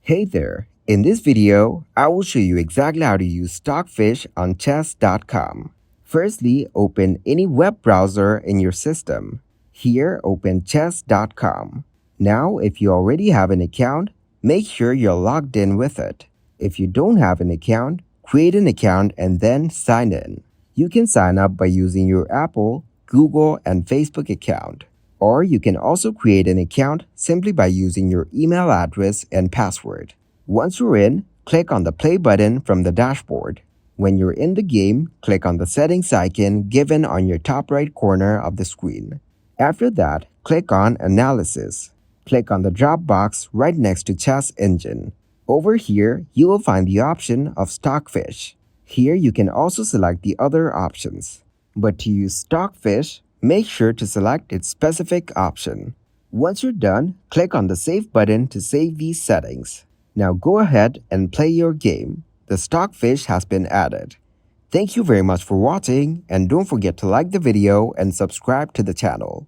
Hey there! In this video, I will show you exactly how to use Stockfish on chess.com. Firstly, open any web browser in your system. Here, open chess.com. Now, if you already have an account, make sure you're logged in with it. If you don't have an account, create an account and then sign in. You can sign up by using your Apple, Google, and Facebook account. Or you can also create an account simply by using your email address and password. Once you're in, click on the play button from the dashboard. When you're in the game, click on the settings icon given on your top right corner of the screen. After that, click on Analysis. Click on the drop box right next to Chess Engine. Over here, you will find the option of Stockfish. Here you can also select the other options. But to use Stockfish, make sure to select its specific option. Once you're done, click on the Save button to save these settings. Now go ahead and play your game. The Stockfish has been added. Thank you very much for watching, and don't forget to like the video and subscribe to the channel.